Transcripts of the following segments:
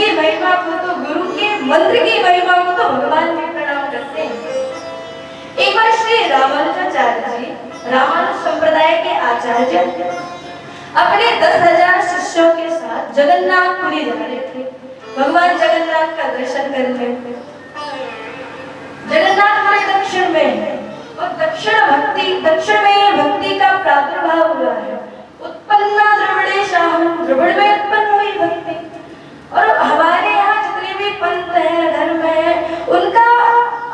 की महिमा को तो, गुरु के मंत्र की महिमा को तो भगवान भी प्रणाम करते हैं। एक बार श्री रामानुजाचार्य जी, रामानुज संप्रदाय के आचार्य, अपने 10,000 शिष्यों के साथ जगन्नाथपुरी जा रहे थे भगवान जगन्नाथ का दर्शन करने। जगन्नाथपुरी दक्षिण में है और दक्षिण में ये भक्ति का प्रादुर्भाव हुआ है। उत्पन्ना द्रविड़ेशाहम, द्रविड़ में उत्पन्न हुई भक्ति। और हमारे यहाँ जितने भी पंथ हैं, धर्म है, उनका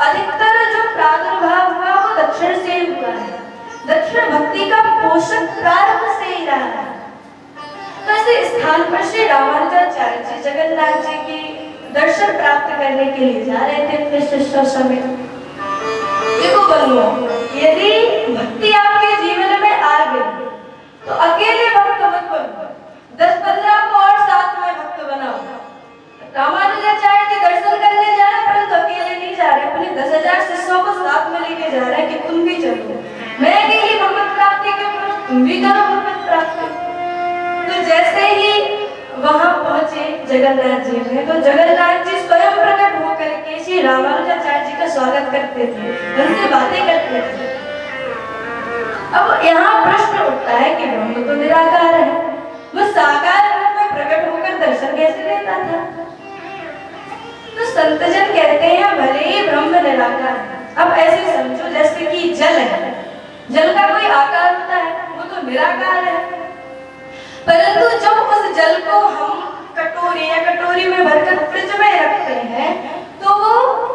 अधिकतर जो प्रादुर्भाव हुआ वो दक्षिण से ही हुआ है। दक्षिण भक्ति का पोषक प्रारंभ से ही रहा है। तो ऐसे स्थान पर श्री रामानुजाचार्य जी जगन्नाथ जी की दर्शन प्राप्त करने के लिए जा रहे थे अपने शिष्यों समेत। देखो बंधुओं, यदि भक्ति आपके जीवन में आ गई तो अकेले भक्त मत बनो, 10-15 को और साथ में भक्त बनाओ। रामानुजाचार्य जी दर्शन करने जा रहे हैं, परंतु अकेले नहीं जा रहे, अपने 10,000 शिष्यों को साथ में लेके जा रहे हैं कि तुम भी चलो। मैं अकेली भगवत प्राप्ति क्यों करूं, तुम भी करो भगवत प्राप्ति। तो जैसे ही वहां पहुंचे जगन्नाथ जी में, तो जगन्नाथ जी स्वयं प्रकट होकर के श्री रामानुजाचार्य जी का स्वागत करते थे, उनसे बातें करते थे। अब यहाँ प्रश्न उठता है कि ब्रह्म तो निराकार है, वो साकार रूप में प्रकट होकर दर्शन कैसे देता था? तो संतजन कहते हैं भले ही ब्रह्म निराकार है, अब ऐसे समझो जैसे कि जल है, जल का कोई आकार होता है, वो तो निराकार है, परंतु जब उस जल को हम कटोरी या कटोरी में भरकर फ्रिज में रखते हैं तो वो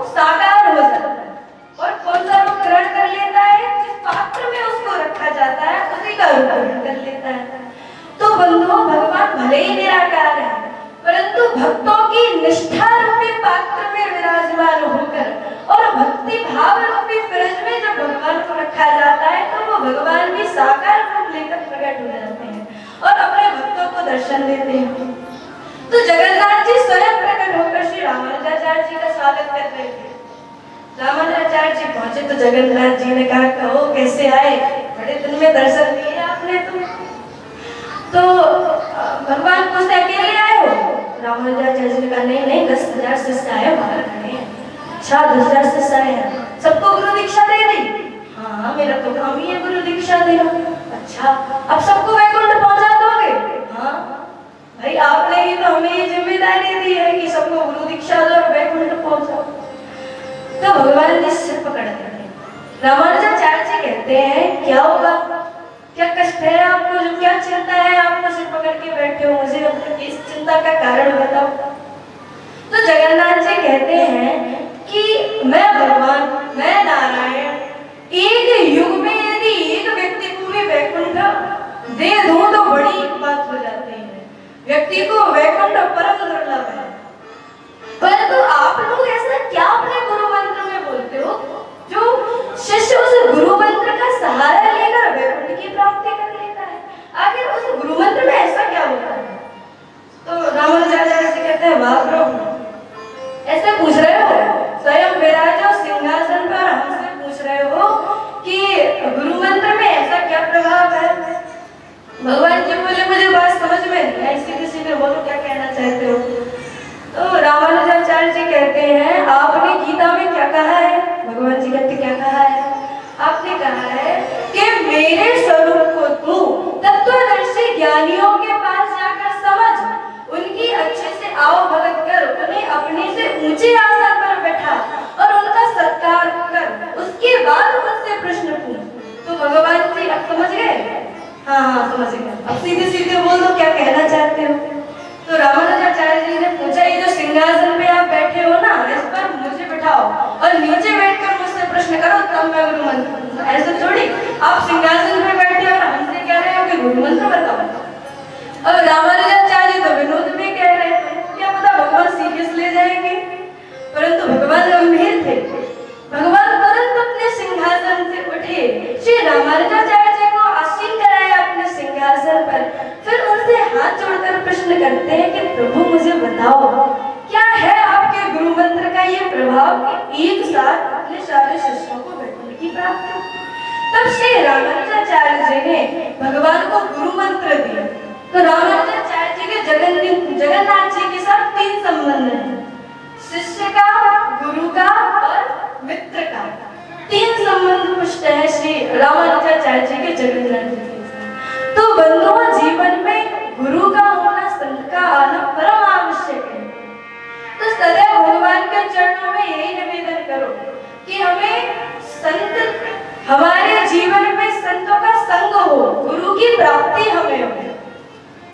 साकार हो जाता है। और कौन सा रूप ग्रहण कर लेता है? जिस पात्र में उसको रखा जाता है उसी का रूप ग्रहण कर लेता है। तो बंधुओं, भगवान भले ही निराकार है, परंतु भक्तों की निष्ठा रूपी पात्र में विराजमान होकर और भक्ति भाव रूपी फ्रिज में जब भगवान को रखा जाता है तो वो भगवान भी साकार रूप लेकर प्रकट हो जाते हैं और अपने भक्तों को दर्शन देते हैं। तो जगन्नाथ जी स्वयं प्रकट होकर श्री रामानुजाचार्य जी का स्वागत कर रहे थे। रामानुजाचार्य जी पहुंचे तो जगन्नाथ जी ने कहा, कहो कैसे आए, बड़े दिन में दर्शन दिए आपने तुम। तो भगवान को से अकेले आए हो? रामानुजाचार्य जी ने कहा, नहीं नहीं, 10,000 शिष्य आए, बाहर खड़े हैं। अच्छा, 10,000 शिष्य आए हैं, सबको गुरु दीक्षा दे दी? हाँ, मेरा तो काम ही है गुरु दीक्षा देना। अच्छा, अब सबको वैकुंठ पहुंचा दोगे? हाँ भाई, आपने ही तो हमें ये जिम्मेदारी दी है कि सबको गुरु दीक्षा दो और वैकुंठ पहुंचाओ। तो भगवान जी सिर पकड़ करके रामानुजाचार्य जी कहते हैं, क्या होगा, क्या कष्ट है आपको, जो क्या चिंता है, आपको सिर पकड़ के बैठे हो, मुझे इस चिंता का कारण बताओ। तो जगन्नाथ जी कहते हैं कि मैं भगवान, मैं नारायण, एक युग में यदि एक व्यक्ति को भी वैकुंठ दे दूं तो बड़ी बात हो जाती है। व्यक्ति को वैकुंठ परम दुर्लभ है, परंतु आप लोग ऐसा क्या अपने गुरु मंत्र में बोलते हो जो शिष्य उस गुरु मंत्र का सहारा लेकर वैकुंठ की प्राप्ति कर लेता है? आखिर उस गुरु मंत्र में ऐसा क्या होता है? तो रामानुजाचार्य जी कहते हैं, वाह प्रभु, ऐसे पूछ रहे हो, स्वयं विराजो सिंहासन पर हमसे पूछ रहे हो कि गुरु मंत्र में ऐसा क्या प्रभाव है? भगवान जी बोले, मुझे बात समझ में नहीं आई, सीधे बोलो क्या कहना चाहते हो। तो रामानुजाचार्य जी कहते हैं, आपने गीता में क्या कहा है? भगवान जी कहते क्या कहा है? आपने कहा है कि मेरे स्वरूप को तू तत्वदर्शी ज्ञानियों के पास जाकर समझ, उनकी अच्छे से आओ भगत कर, उन्हें अपने से ऊंचे आसन पर बैठा और उनका सत्कार कर, उसके बाद उनसे प्रश्न पूछ। तो भगवान जी अब समझ गए? हाँ समझ गए। अब सीधे बोल दो क्या कहना चाहते हो। तो रामानुजाचार्य जी ने पूछा, ये जो सिंहासन पे आप बैठे हो ना, इस पर मुझे बिठाओ और नीचे बैठकर मुझसे प्रश्न करो, तब मैं गुरु मंत्र। ऐसे थोड़ी आप सिंहासन पे बैठे और हमसे कह रहे हो कि गुरु मंत्र बताओ। अब रामानुजाचार्य जी तो विनोद में कह रहे थे, क्या पता भगवान सीरियस ले जाएंगे, परंतु भगवान गंभीर थे। भगवान तुरंत अपने सिंहासन से उठे, श्री रामानुजाचार्य जी को आसीन कराया अपने सिंहासन पर, फिर उनसे हाथ जोड़कर प्रश्न करते हैं कि प्रभु मुझे बताओ, क्या है आपके गुरु मंत्र का ये प्रभाव कि एक साथ अपने सारे शिष्यों को वैकुंठ की प्राप्ति? तब श्री रामानुजाचार्य जी ने भगवान को गुरु मंत्र दिया। तो रामानुजाचार्य जी के जगन्नाथ जी के साथ 3 संबंध संतुष्ट है श्री रामानुजाचार्य जी के चरण जी के साथ। तो बंधुओं, जीवन में गुरु का होना, संत का आना परम आवश्यक है। तो सदैव भगवान के चरणों में यही निवेदन करो कि हमें संत, हमारे जीवन में संतों का संग हो, गुरु की प्राप्ति हमें हो।